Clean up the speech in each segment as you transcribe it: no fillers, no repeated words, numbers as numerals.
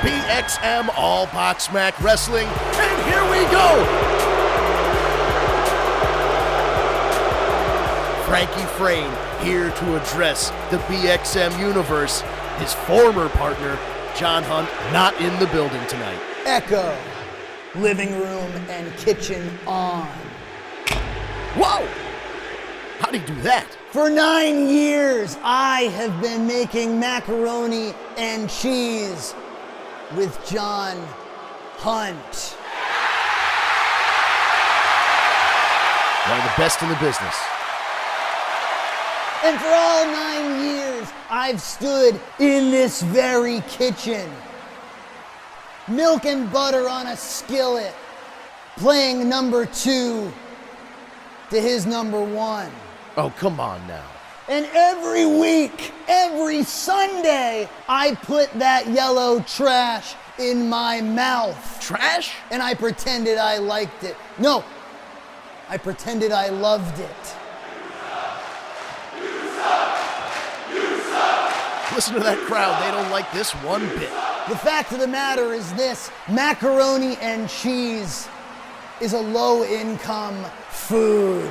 BXM All BoxMac Wrestling, and here we go! Frankie Frayne here to address the BXM universe. His former partner, John Hunt, not in the building tonight. Echo, living room and kitchen on. Whoa! How'd he do that? For 9 years, I have been making macaroni and cheese with John Hunt. One of the best in the business. And for all 9 years, I've stood in this very kitchen. Milk and butter on a skillet, playing number 2 to his number 1. Oh, come on now. And every week, every Sunday, I put that yellow trash in my mouth. Trash? And I pretended I liked it. No, I pretended I loved it. Listen to that crowd, they don't like this one bit. The fact of the matter is this: macaroni and cheese is a low-income food.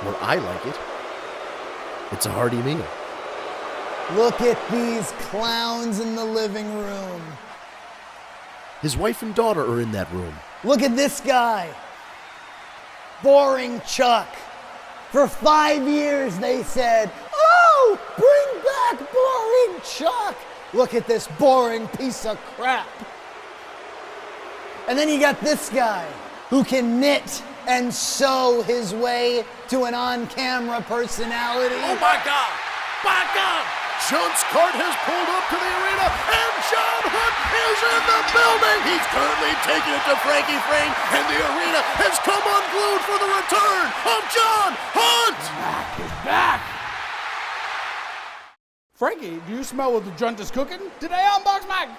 Well, I like it. It's a hearty meal. Look at these clowns in the living room. His wife and daughter are in that room. Look at this guy. Boring Chuck. For 5 years they said, "Oh, bring back Boring Chuck." Look at this boring piece of crap. And then you got this guy who can knit and sew his way to an on-camera personality. Oh my God! My God! John's cart has pulled up to the arena, and John Hunt is in the building! He's currently taking it to Frankie Frayne, and the arena has come unglued for the return of John Hunt! He's back! Frankie, do you smell what the Junt is cooking? Today on BoxMac!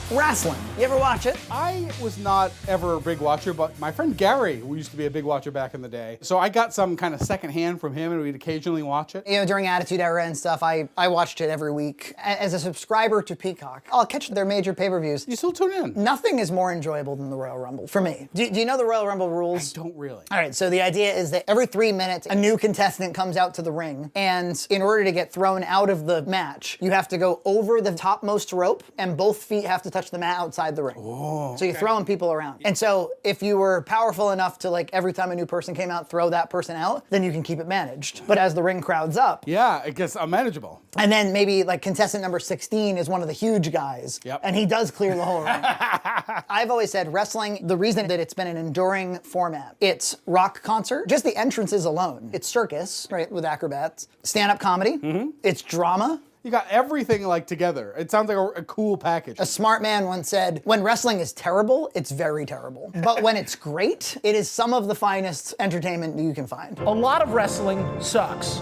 Wrestling. You ever watch it? I was not ever a big watcher, but my friend Gary, who used to be a big watcher back in the day, so I got some kind of secondhand from him, and we'd occasionally watch it. You know, during Attitude Era and stuff, I watched it every week. As a subscriber to Peacock, I'll catch their major pay-per-views. You still tune in? Nothing is more enjoyable than the Royal Rumble, for me. Do you know the Royal Rumble rules? I don't really. All right, so the idea is that every 3 minutes, a new contestant comes out to the ring, and in order to get thrown out of the match, you have to go over the topmost rope, and both feet have to touch the mat outside the ring. Oh, so you're throwing people around. And so if you were powerful enough to, like, every time a new person came out, throw that person out, then you can keep it managed. But as the ring crowds up, yeah, it gets unmanageable. and then maybe like contestant number 16 is one of the huge guys, Yep. and he does clear the whole ring. I've always said wrestling, the reason that it's been an enduring format, it's rock concert, just the entrances alone. It's circus, right, with acrobats, stand-up comedy, it's drama. You got everything like together. It sounds like a cool package. A smart man once said, when wrestling is terrible, it's very terrible. But when it's great, it is some of the finest entertainment you can find. A lot of wrestling sucks,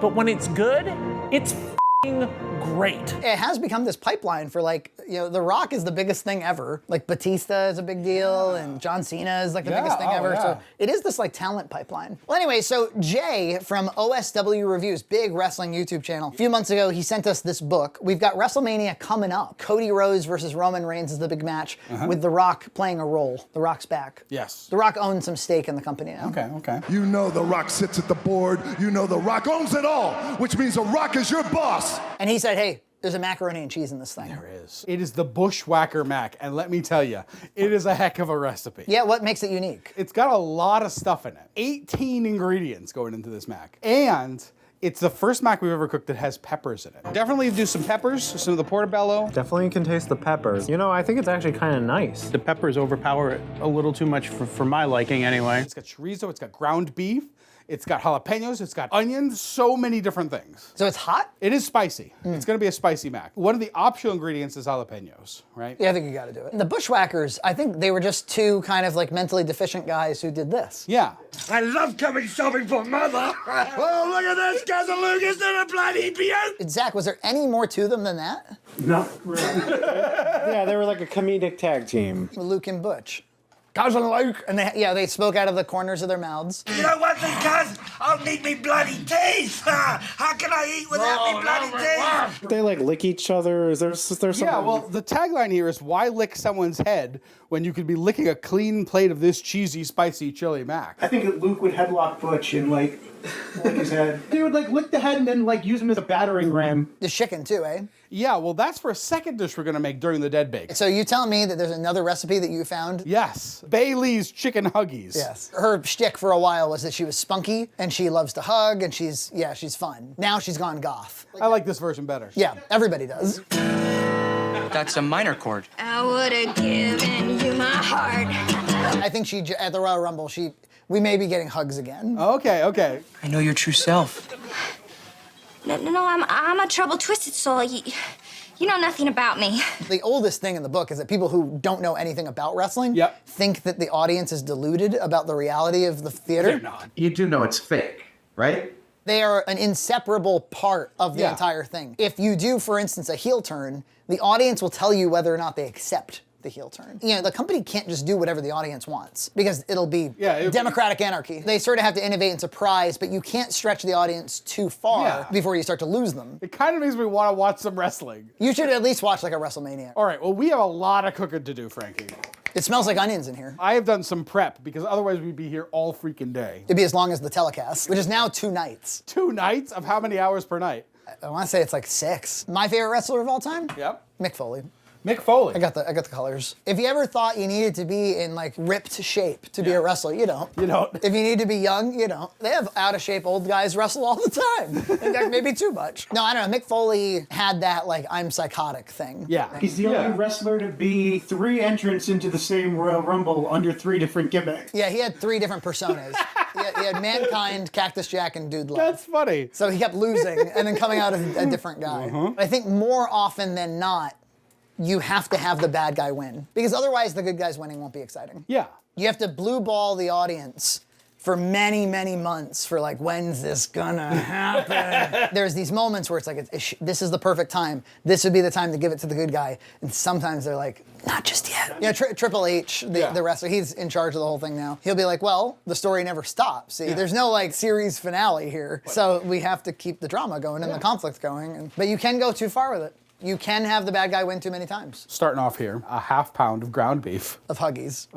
but when it's good, it's f***ing great. It has become this pipeline for, like, you know, The Rock is the biggest thing ever. Like, Batista is a big deal, and John Cena is like the biggest thing ever. Yeah. So it is this like talent pipeline. Well, anyway, so Jay from OSW Reviews, big wrestling YouTube channel, a few months ago, he sent us this book. We've got WrestleMania coming up. Cody Rhodes versus Roman Reigns is the big match, with The Rock playing a role. The Rock's back. Yes. The Rock owns some stake in the company now. Okay. You know The Rock sits at the board. You know The Rock owns it all, which means The Rock is your boss. And he said, hey, there's a macaroni and cheese in this thing. There is. It is the Bushwacker Mac, and let me tell you, it is a heck of a recipe. Yeah, what makes it unique? It's got a lot of stuff in it. 18 ingredients going into this mac. And it's the first mac we've ever cooked that has peppers in it. Definitely do some peppers, some of the portobello. Definitely can taste the peppers. You know, I think it's actually kind of nice. The peppers overpower it a little too much for my liking anyway. It's got chorizo, it's got ground beef, it's got jalapeños, it's got onions, so many different things. So it's hot? It is spicy. It's gonna be a spicy mac. One of the optional ingredients is jalapeños, right? Yeah, I think you gotta do it. The Bushwhackers, I think they were just two kind of like mentally deficient guys who did this. Yeah. I love coming shopping for mother. Oh, look at this, Cousin Lucas in a bloody beard. Zach, was there any more to them than that? Not really. Yeah, they were like a comedic tag team. Luke and Butch. Cousin Luke. And they spoke out of the corners of their mouths. You know what, cuz? I'll need me bloody teeth. How can I eat without me bloody teeth? They like lick each other. Is there something? Yeah, well, the tagline here is why lick someone's head when you could be licking a clean plate of this cheesy, spicy chili mac? I think that Luke would headlock Butch and like lick his head. They would like lick the head and then like use him as a battering ram. The chicken too, eh? Yeah, well, that's for a second dish we're gonna make during the dead bake. So you telling me that there's another recipe that you found? Yes, Bayley's chicken huggies. Yes. Her shtick for a while was that she was spunky and she loves to hug and she's fun. Now she's gone goth. I like this version better. Yeah, everybody does. That's a minor chord. I would have given you my heart. I think at the Royal Rumble, we may be getting hugs again. Okay. I know your true self. No, I'm a troubled, twisted soul. You know nothing about me. The oldest thing in the book is that people who don't know anything about wrestling think that the audience is deluded about the reality of the theater. They're not. You do know it's fake, right? They are an inseparable part of the entire thing. If you do, for instance, a heel turn, the audience will tell you whether or not they accept the heel turn. You know, the company can't just do whatever the audience wants because it'll be democratic anarchy. They sort of have to innovate and surprise, but you can't stretch the audience too far before you start to lose them. It kind of makes me want to watch some wrestling. You should at least watch like a WrestleMania. All right, well, we have a lot of cooking to do, Frankie. It smells like onions in here. I have done some prep because otherwise we'd be here all freaking day. It'd be as long as the telecast, which is now 2 nights. 2 nights of how many hours per night? I want to say it's like 6. My favorite wrestler of all time? Yep. Mick Foley. Mick Foley. I got the colors. If you ever thought you needed to be in like ripped shape to be a wrestler, you don't. You don't. If you need to be young, you don't. They have out of shape old guys wrestle all the time. In fact, maybe too much. No, I don't know. Mick Foley had that like I'm psychotic thing. Yeah. He's the only wrestler to be 3 entrants into the same Royal Rumble under 3 different gimmicks. Yeah, he had 3 different personas. He had Mankind, Cactus Jack, and Dude Love. That's funny. So he kept losing and then coming out as a different guy. I think more often than not, you have to have the bad guy win. Because otherwise the good guys winning won't be exciting. Yeah. You have to blue ball the audience for many, many months for like, when's this gonna happen? There's these moments where it's like, this is the perfect time. This would be the time to give it to the good guy. And sometimes they're like, not just yet. Yeah, Triple H, the wrestler, he's in charge of the whole thing now. He'll be like, well, the story never stops. See, there's no like series finale here. So we have to keep the drama going and the conflict going. But you can go too far with it. You can have the bad guy win too many times. Starting off here, a ½ pound of ground beef. Of Huggies.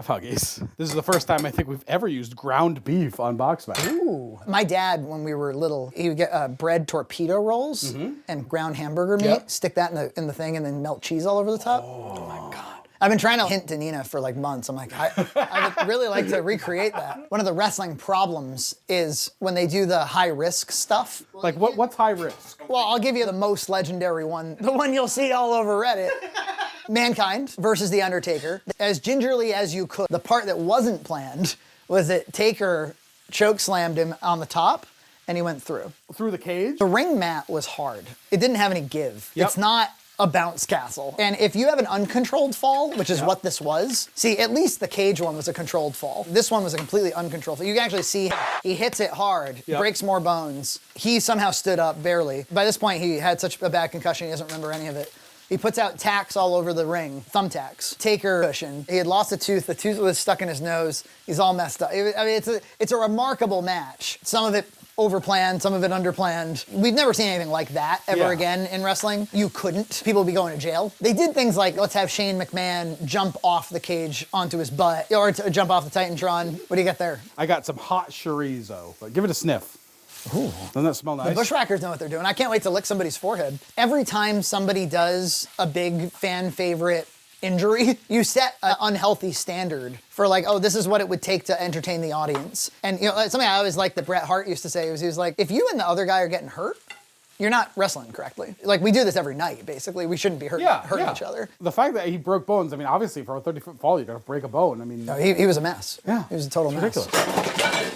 This is the first time I think we've ever used ground beef on BoxMac. Ooh. My dad, when we were little, he would get bread torpedo rolls and ground hamburger meat, stick that in the thing, and then melt cheese all over the top. Oh my God. I've been trying to hint to Nina for like months. I'm like, I would really like to recreate that. One of the wrestling problems is when they do the high risk stuff. Like what's high risk? Well, I'll give you the most legendary one, the one you'll see all over Reddit. Mankind versus The Undertaker. As gingerly as you could. The part that wasn't planned was that Taker choke slammed him on the top and he went through. Through the cage? The ring mat was hard. It didn't have any give. It's not a bounce castle. And if you have an uncontrolled fall, which is what this was, see, at least the cage one was a controlled fall. This one was a completely uncontrolled fall. You can actually see he hits it hard, breaks more bones. He somehow stood up, barely. By this point, he had such a bad concussion, he doesn't remember any of it. He puts out tacks all over the ring, thumbtacks, Taker cushion. He had lost a tooth, the tooth was stuck in his nose. He's all messed up. I mean, it's a remarkable match. Some of it overplanned, some of it underplanned. We've never seen anything like that ever again in wrestling. You couldn't. People would be going to jail. They did things like, let's have Shane McMahon jump off the cage onto his butt, or jump off the Titantron. What do you got there? I got some hot chorizo, but give it a sniff. Ooh. Doesn't that smell nice? The Bushwhackers know what they're doing. I can't wait to lick somebody's forehead. Every time somebody does a big fan favorite injury, you set an unhealthy standard for like, oh, this is what it would take to entertain the audience. And you know, something I always liked that Bret Hart used to say was, he was like, if you and the other guy are getting hurt, you're not wrestling correctly. Like, we do this every night, basically. We shouldn't be hurting each other. The fact that he broke bones, I mean, obviously for a 30-foot fall, you gotta break a bone. I mean, no, he was a mess. Yeah. He was a total mess. Ridiculous.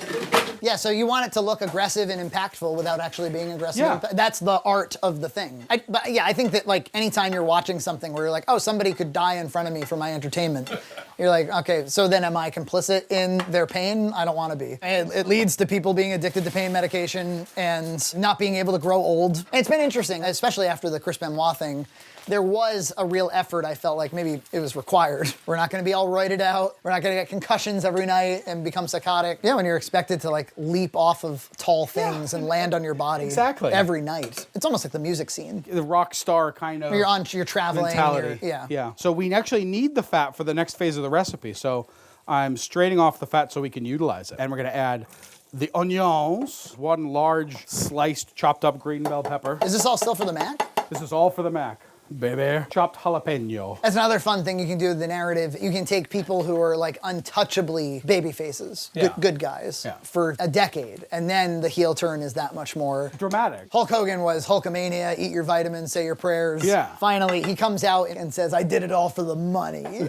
Yeah, so you want it to look aggressive and impactful without actually being aggressive. Yeah. That's the art of the thing. But yeah, I think that like anytime you're watching something where you're like, oh, somebody could die in front of me for my entertainment, you're like, okay, so then am I complicit in their pain? I don't want to be. It leads to people being addicted to pain medication and not being able to grow old. And it's been interesting, especially after the Chris Benoit thing, There was a real effort, I felt like maybe it was required. We're not gonna be all roided out. We're not gonna get concussions every night and become psychotic. Yeah, when you're expected to like leap off of tall things and land on your body every night. It's almost like the music scene. The rock star kind of You're traveling. mentality. Yeah. So we actually need the fat for the next phase of the recipe. So I'm straining off the fat so we can utilize it. And we're gonna add the onions, 1 large sliced chopped up green bell pepper. Is this all still for the mac? This is all for the mac. Baby. Chopped jalapeno. That's another fun thing you can do with the narrative. You can take people who are like untouchably baby faces, good guys, for a decade, and then the heel turn is that much more dramatic. Hulk Hogan was Hulkamania, eat your vitamins, say your prayers. Yeah. Finally, he comes out and says, I did it all for the money.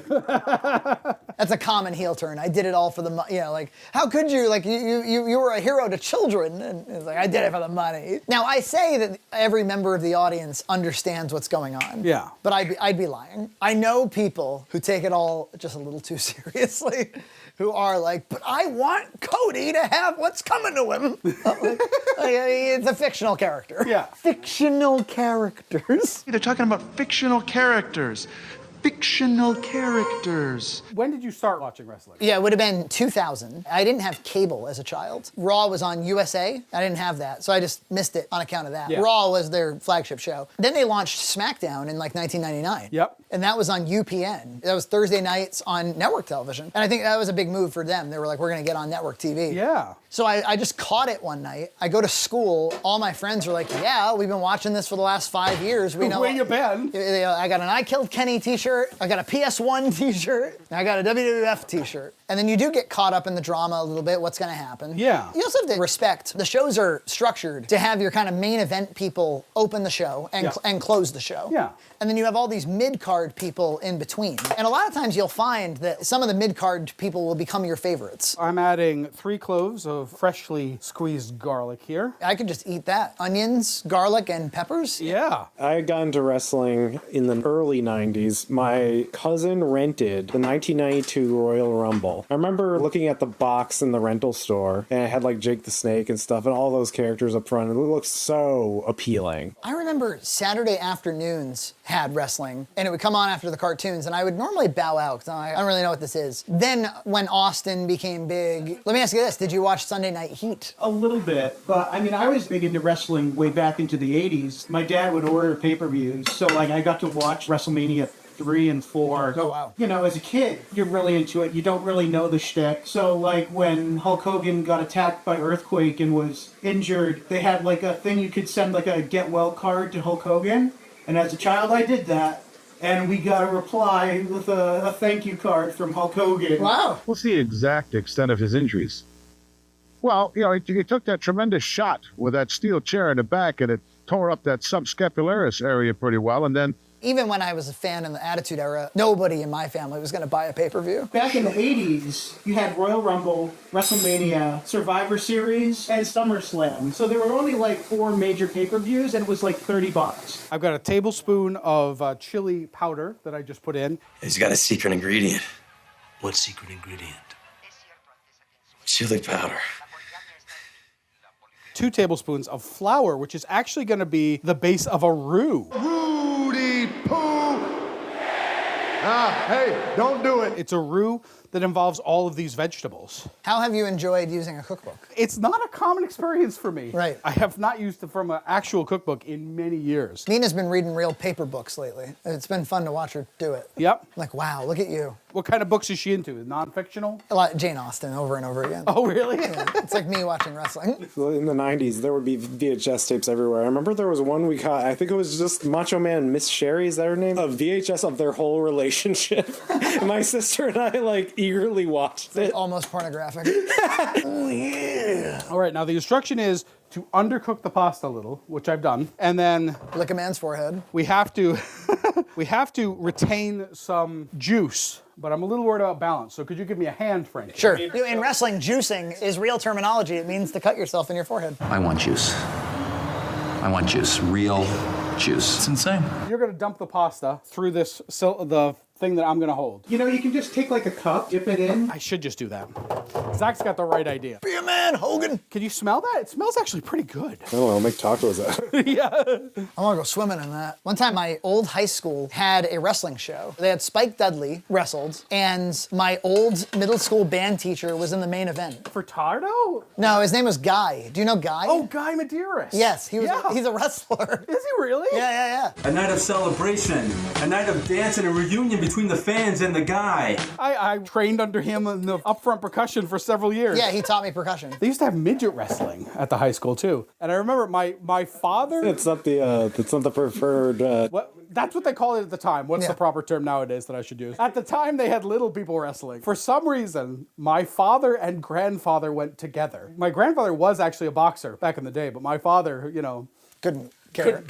That's a common heel turn. I did it all for the money. You know, like, how could you? Like, you were a hero to children. And it's like, I did it for the money. Now, I say that every member of the audience understands what's going on. Yeah. But I'd be lying. I know people who take it all just a little too seriously, who are like, but I want Cody to have what's coming to him. It's a fictional character. Yeah. Fictional characters. They're talking about fictional characters. Fictional characters. When did you start watching wrestling? Yeah, it would have been 2000. I didn't have cable as a child. Raw was on USA. I didn't have that, so I just missed it on account of that. Yeah. Raw was their flagship show. Then they launched SmackDown in like 1999. Yep. And that was on UPN. That was Thursday nights on network television. And I think that was a big move for them. They were like, we're gonna get on network TV. Yeah. So I just caught it one night. I go to school. All my friends are like, yeah, we've been watching this for the last 5 years. We know. Where you been? I got an I Killed Kenny t-shirt. I got a PS1 t-shirt. I got a WWF t-shirt. And then you do get caught up in the drama a little bit, what's gonna happen. Yeah. You also have to respect, the shows are structured to have your kind of main event people open the show and close the show. Yeah. And then you have all these mid-card people in between. And a lot of times you'll find that some of the mid-card people will become your favorites. I'm adding 3 cloves of freshly squeezed garlic here. I could just eat that. Onions, garlic, and peppers. Yeah. I got into wrestling in the early 90s. My cousin rented the 1992 Royal Rumble. I remember looking at the box in the rental store, and it had like Jake the Snake and stuff, and all those characters up front. It looked so appealing. I remember Saturday afternoons had wrestling, and it would come on after the cartoons, and I would normally bow out, because I don't really know what this is. Then, when Austin became big, let me ask you this, did you watch Sunday Night Heat? A little bit, but I mean, I was big into wrestling way back into the 80s. My dad would order pay-per-views, so like I got to watch WrestleMania 3 and 4. Oh, wow. You know, as a kid, you're really into it. You don't really know the shtick. So, like, when Hulk Hogan got attacked by Earthquake and was injured, they had, like, a thing you could send, like, a get-well card to Hulk Hogan. And as a child, I did that. And we got a reply with a thank you card from Hulk Hogan. Wow. What's the exact extent of his injuries? Well, you know, he took that tremendous shot with that steel chair in the back, and it tore up that subscapularis area pretty well, and then... Even when I was a fan in the Attitude Era, nobody in my family was going to buy a pay-per-view. Back in the 80s, you had Royal Rumble, WrestleMania, Survivor Series, and SummerSlam. So there were only like 4 major pay-per-views, and it was like $30. I've got a tablespoon of chili powder that I just put in. He's got a secret ingredient. What secret ingredient? Chili powder. 2 tablespoons of flour, which is actually going to be the base of a roux. Rudy Poo! Hey, don't do it. It's a roux that involves all of these vegetables. How have you enjoyed using a cookbook? It's not a common experience for me. Right. I have not used it from an actual cookbook in many years. Nina's been reading real paper books lately. It's been fun to watch her do it. Yep. Like, wow, look at you. What kind of books is she into? Non-fictional? A lot Jane Austen over and over again. Oh, really? Yeah, it's like me watching wrestling. In the 90s, there would be VHS tapes everywhere. I remember there was one we caught, I think it was just Macho Man Miss Sherry, is that her name? A VHS of their whole relationship. My sister and I, like, eagerly watched it. Almost pornographic. Oh, yeah. All right, now the instruction is to undercook the pasta a little, which I've done, and then... Lick a man's forehead. We have to, we have to retain some juice, but I'm a little worried about balance, so could you give me a hand, Frank? Sure. In wrestling, juicing is real terminology. It means to cut yourself in your forehead. I want juice. I want juice. Real juice. It's insane. You're going to dump the pasta through this, the thing that I'm going to hold. You know, you can just take like a cup, dip it in. I should just do that. Zach's got the right idea. BMX man, Hogan. Can you smell that? It smells actually pretty good. I don't know, I'll make tacos out. Yeah. I want to go swimming in that. One time, my old high school had a wrestling show. They had Spike Dudley wrestled, and my old middle school band teacher was in the main event. Furtado? No, his name was Guy. Do you know Guy? Oh, Guy Medeiros. Yes, he's a wrestler. Is he really? Yeah. A night of celebration, a night of dance and a reunion between the fans and the guy. I trained under him in the upfront percussion for several years. Yeah, he taught me percussion. They used to have midget wrestling at the high school too. And I remember my father. It's not the preferred. What? That's what they call it at the time. What's the proper term nowadays that I should use? At the time, they had little people wrestling. For some reason, my father and grandfather went together. My grandfather was actually a boxer back in the day, but my father, couldn't care.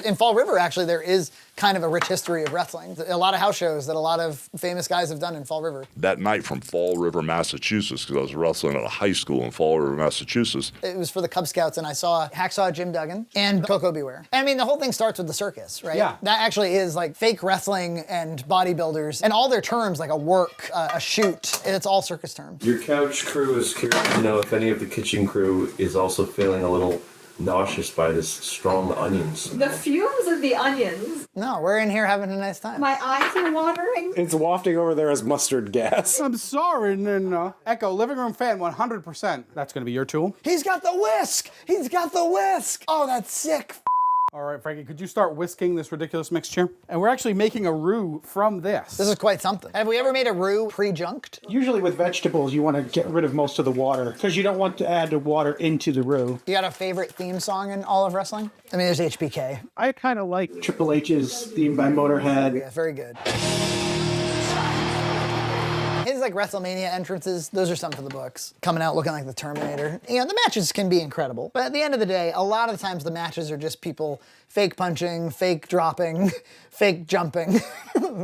In Fall River, actually, there is kind of a rich history of wrestling. A lot of house shows that a lot of famous guys have done in Fall River. That night from Fall River, Massachusetts, because I was wrestling at a high school in Fall River, Massachusetts. It was for the Cub Scouts, and I saw Hacksaw Jim Duggan and Coco Beware. I mean, the whole thing starts with the circus, right? Yeah. That actually is like fake wrestling and bodybuilders, and all their terms, like a work, a shoot, it's all circus terms. Your couch crew is curious to know if any of the kitchen crew is also feeling a little nauseous by this strong onions. The fumes of the onions. No, we're in here having a nice time. My eyes are watering. It's wafting over there as mustard gas. I'm sorry, no. Echo, living room fan, 100%. That's going to be your tool. He's got the whisk! He's got the whisk! Oh, that's sick. All right, Frankie, could you start whisking this ridiculous mixture? And we're actually making a roux from this. This is quite something. Have we ever made a roux pre-junked? Usually with vegetables, you want to get rid of most of the water because you don't want to add the water into the roux. You got a favorite theme song in all of wrestling? I mean, there's HBK. I kind of like Triple H's theme by Motorhead. Yeah, very good. His like WrestleMania entrances, those are some for the books. Coming out looking like the Terminator. You know, the matches can be incredible, but at the end of the day, a lot of the times the matches are just people fake punching, fake dropping, fake jumping.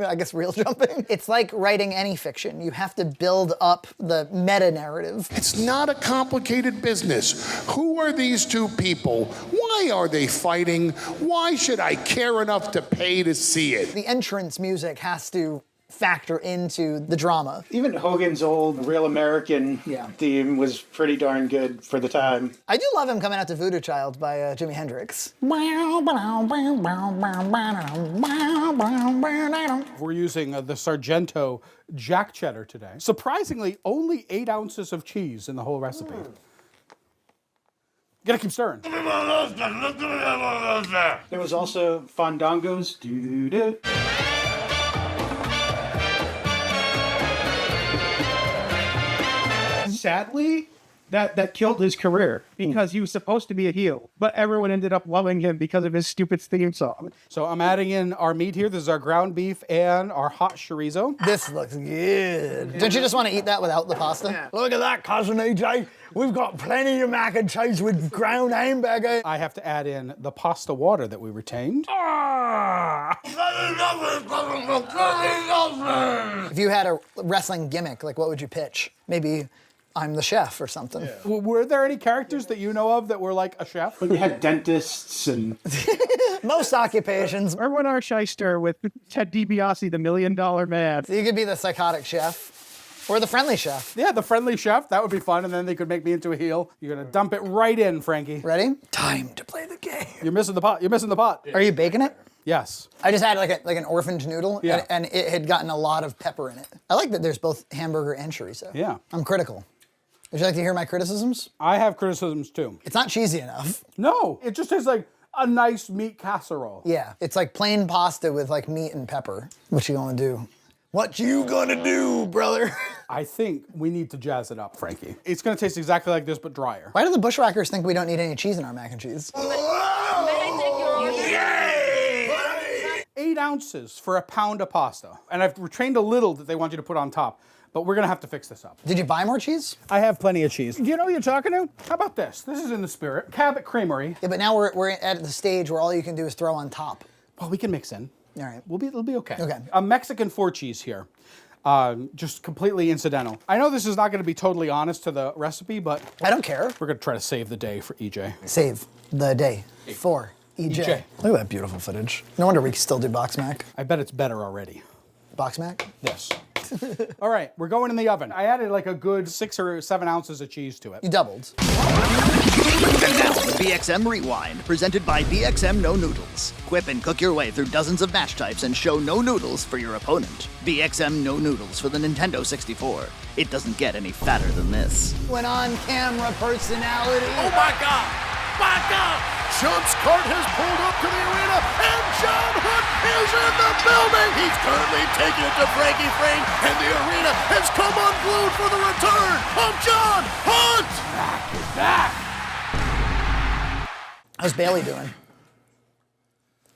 I guess real jumping. It's like writing any fiction. You have to build up the meta narrative. It's not a complicated business. Who are these two people? Why are they fighting? Why should I care enough to pay to see it? The entrance music has to factor into the drama. Even Hogan's old Real American theme was pretty darn good for the time. I do love him coming out to Voodoo Child by Jimi Hendrix. We're using the Sargento Jack Cheddar today. Surprisingly, only 8 ounces of cheese in the whole recipe. Gotta keep stirring. There was also Fandangos. Doo-doo-doo. Sadly, that killed his career because he was supposed to be a heel, but everyone ended up loving him because of his stupid theme song. So I'm adding in our meat here. This is our ground beef and our hot chorizo. This looks good. Don't you just want to eat that without the pasta? Yeah. Look at that, cousin AJ. We've got plenty of mac and cheese with ground hamburger. I have to add in the pasta water that we retained. If you had a wrestling gimmick, like what would you pitch? Maybe I'm the chef or something. Yeah. Were there any characters that you know of that were like a chef? But you had dentists and... Most occupations. Erwin R. Shyster with Ted DiBiase, the $1 Million Man. So you could be the psychotic chef. Or the friendly chef. Yeah, the friendly chef. That would be fun. And then they could make me into a heel. You're going to dump it right in, Frankie. Ready? Time to play the game. You're missing the pot. You're missing the pot. Are you baking it? Yes. I just had like an orphaned noodle, Yeah. and it had gotten a lot of pepper in it. I like that there's both hamburger and chorizo. Yeah. I'm critical. Would you like to hear my criticisms? I have criticisms too. It's not cheesy enough. No, it just tastes like a nice meat casserole. Yeah, it's like plain pasta with like meat and pepper. What you gonna do? What you gonna do, brother? I think we need to jazz it up, Frankie. It's gonna taste exactly like this, but drier. Why do the Bushwhackers think we don't need any cheese in our mac and cheese? 8 ounces for a pound of pasta. And I've retained a little that they want you to put on top. But we're gonna have to fix this up. Did you buy more cheese? I have plenty of cheese. Do you know who you're talking to? How about this? This is in the spirit. Cabot Creamery. Yeah, but now we're at the stage where all you can do is throw on top. Well, we can mix in. All right. It'll be okay. Okay. A Mexican 4 cheese here. Just completely incidental. I know this is not gonna be totally honest to the recipe, but I don't care. We're gonna try to save the day for EJ. Save the day for EJ. Look at that beautiful footage. No wonder we still do BoxMac. I bet it's better already. BoxMac? Yes. All right, we're going in the oven. I added like a good 6 or 7 ounces of cheese to it. You doubled. And now, the BXM Rewind, presented by BXM No Noodles. Quip and cook your way through dozens of match types and show no noodles for your opponent. BXM No Noodles for the Nintendo 64. It doesn't get any fatter than this. When on-camera personality. Oh my God! My God! Jump's cart has pulled up to the arena, and John Hunt is in the building! He's currently taking it to Frankie Frayne, and the arena has come unglued for the return of John Hunt! Back is back! How's Bayley doing?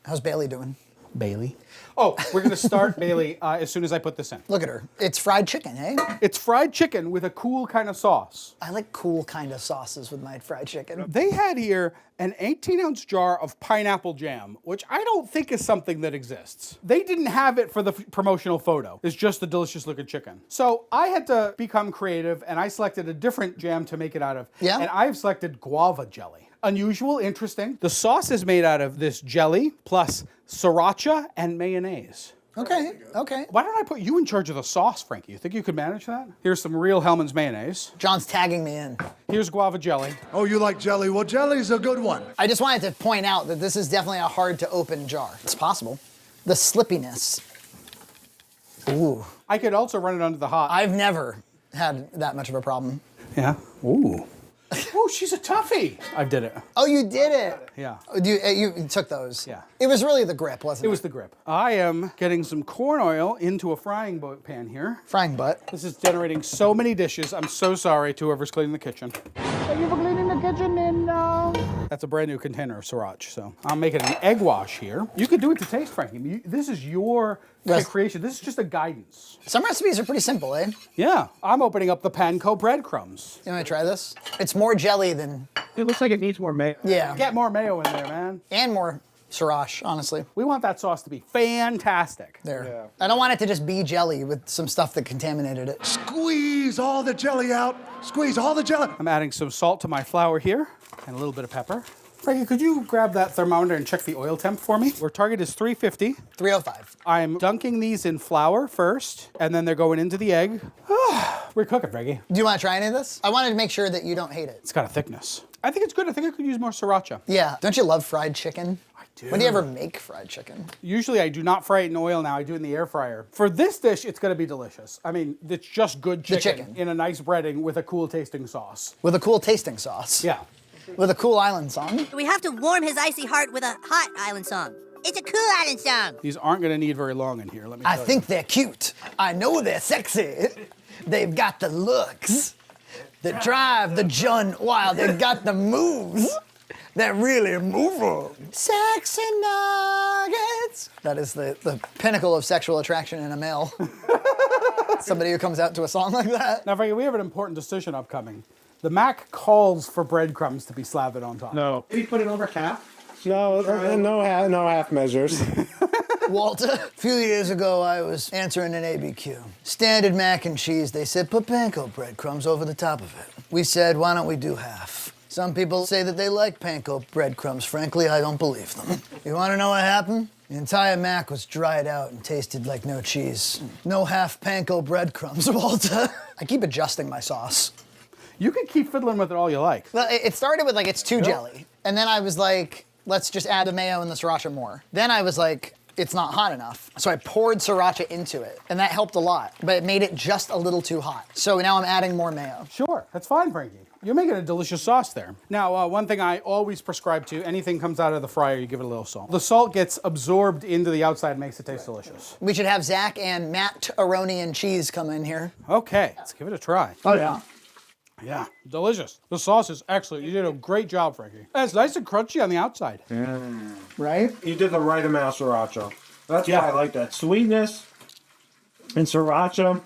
How's Bayley doing? Bayley. Oh, we're going to start Bayley as soon as I put this in. Look at her. It's fried chicken, eh? It's fried chicken with a cool kind of sauce. I like cool kind of sauces with my fried chicken. They had here an 18-ounce jar of pineapple jam, which I don't think is something that exists. They didn't have it for the promotional photo. It's just the delicious-looking chicken. So I had to become creative, and I selected a different jam to make it out of. Yeah? And I've selected guava jelly. Unusual, interesting. The sauce is made out of this jelly plus sriracha and mayonnaise. Okay, okay. Why don't I put you in charge of the sauce, Frankie? You think you could manage that? Here's some real Hellmann's mayonnaise. John's tagging me in. Here's guava jelly. Oh, you like jelly? Well, jelly's a good one. I just wanted to point out that this is definitely a hard-to-open jar. It's possible. The slippiness. Ooh. I could also run it under the hot. I've never had that much of a problem. Yeah. Ooh. Oh, she's a toughie. I did it. Oh, you did it. Yeah. You took those. Yeah. It was really the grip, wasn't it? It was the grip. I am getting some corn oil into a frying pan here. Frying butt. This is generating so many dishes. I'm so sorry to whoever's cleaning the kitchen. Thank you for cleaning the kitchen, Nino. That's a brand new container of sriracha, so I'm making an egg wash here. You could do it to taste, Frankie. This is your creation. This is just a guidance. Some recipes are pretty simple, eh? Yeah. I'm opening up the panko breadcrumbs. You want to try this? It's more jelly than... It looks like it needs more mayo. Yeah. Get more mayo in there, man. And more sriracha, honestly. We want that sauce to be fantastic. There. Yeah. I don't want it to just be jelly with some stuff that contaminated it. Squeeze all the jelly out. Squeeze all the jelly. I'm adding some salt to my flour here and a little bit of pepper. Frankie, could you grab that thermometer and check the oil temp for me? Our target is 350. 305. I'm dunking these in flour first, and then they're going into the egg. We're cooking, Frankie. Do you want to try any of this? I wanted to make sure that you don't hate it. It's got a thickness. I think it's good. I think I could use more sriracha. Yeah. Don't you love fried chicken? I do. When do you ever make fried chicken? Usually I do not fry it in oil now. I do it in the air fryer. For this dish, it's going to be delicious. I mean, it's just good chicken in a nice breading with a cool tasting sauce. With a cool tasting sauce? Yeah. With a cool island song? We have to warm his icy heart with a hot island song. It's a cool island song. These aren't going to need very long in here, let me tell you. I think they're cute. I know they're sexy. They've got the looks that drive the Jun wild. They've got the moves that really move them. Sexy nuggets. That is the pinnacle of sexual attraction in a male. Somebody who comes out to a song like that. Now, Frankie, we have an important decision upcoming. The Mac calls for breadcrumbs to be slathered on top. No. Maybe put it over half. No half measures. Walter, a few years ago, I was answering an ABQ. Standard mac and cheese. They said, put panko breadcrumbs over the top of it. We said, why don't we do half? Some people say that they like panko breadcrumbs. Frankly, I don't believe them. You want to know what happened? The entire mac was dried out and tasted like no cheese. No half panko breadcrumbs, Walter. I keep adjusting my sauce. You can keep fiddling with it all you like. Well, it started with like, it's too jelly. And then I was like, let's just add the mayo and the sriracha more. Then I was like, it's not hot enough. So I poured sriracha into it, and that helped a lot, but it made it just a little too hot. So now I'm adding more mayo. Sure, that's fine, Frankie. You're making a delicious sauce there. Now, one thing I always prescribe to, anything comes out of the fryer, you give it a little salt. The salt gets absorbed into the outside and makes it taste delicious. We should have Zach and Matt Aronian cheese come in here. Okay, let's give it a try. Oh, yeah. Yeah, delicious. The sauce is excellent. You did a great job, Frankie. And it's nice and crunchy on the outside. Right? You did the right amount of sriracha. That's why I like that. Sweetness and sriracha.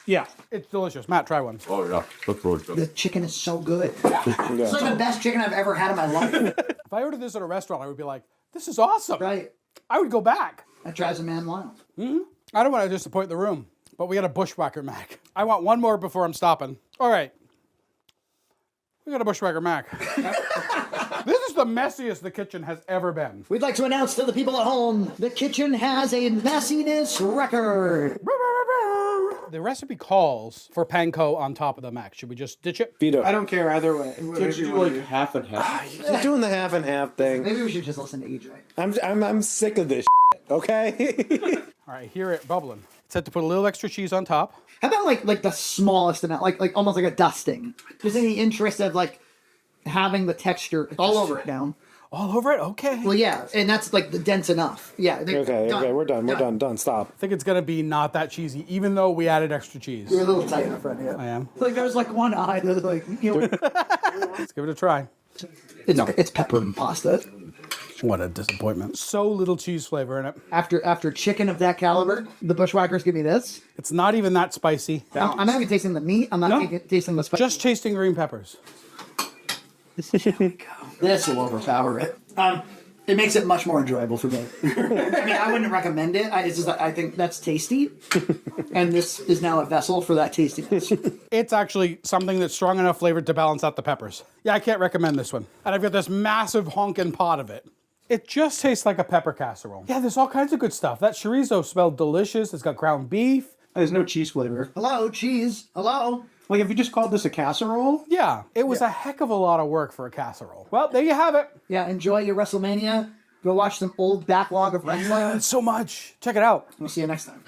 Yeah. It's delicious. Matt, try one. Oh, yeah. That's really good. The chicken is so good. It's like the best chicken I've ever had in my life. If I ordered this at a restaurant, I would be like, this is awesome. Right. I would go back. That drives a man wild. Mm-hmm. I don't want to disappoint the room, but we got a Bushwacker Mac. I want one more before I'm stopping. All right. We got a Bushwacker Mac. This is the messiest the kitchen has ever been. We'd like to announce to the people at home, the kitchen has a messiness record. The recipe calls for panko on top of the mac. Should we just ditch it? Veto. I don't care either way. Can't you do like half and half? You're doing the half and half thing. Maybe we should just listen to EJ. I'm sick of this okay? All right, hear it bubbling. It said to put a little extra cheese on top. How about like the smallest amount, like almost like a dusting? Just in the interest of like having the texture all over it down. All over it? Okay. Well, yeah, and that's like the dense enough. Yeah. Okay, we're done. Stop. I think it's gonna be not that cheesy, even though we added extra cheese. You're a little tight in front, yeah. I am. Like there's like one eye that's like, you know. Let's give it a try. It's pepper and pasta. What a disappointment. So little cheese flavor in it. After chicken of that caliber, the Bushwhackers give me this. It's not even that spicy. I'm not even tasting the meat. I'm not tasting the spice. Just tasting green peppers. This will overpower it. It makes it much more enjoyable for me. I mean, I wouldn't recommend it. I think that's tasty, and this is now a vessel for that tastiness. It's actually something that's strong enough flavored to balance out the peppers. Yeah, I can't recommend this one. And I've got this massive honkin' pot of it. It just tastes like a pepper casserole. Yeah, there's all kinds of good stuff. That chorizo smelled delicious. It's got ground beef. There's no cheese flavor. Hello, cheese. Hello. Like, if you just called this a casserole? Yeah, it was a heck of a lot of work for a casserole. Well, there you have it. Yeah, enjoy your WrestleMania. Go watch some old backlog of wrestling. So much. Check it out. We'll see you next time.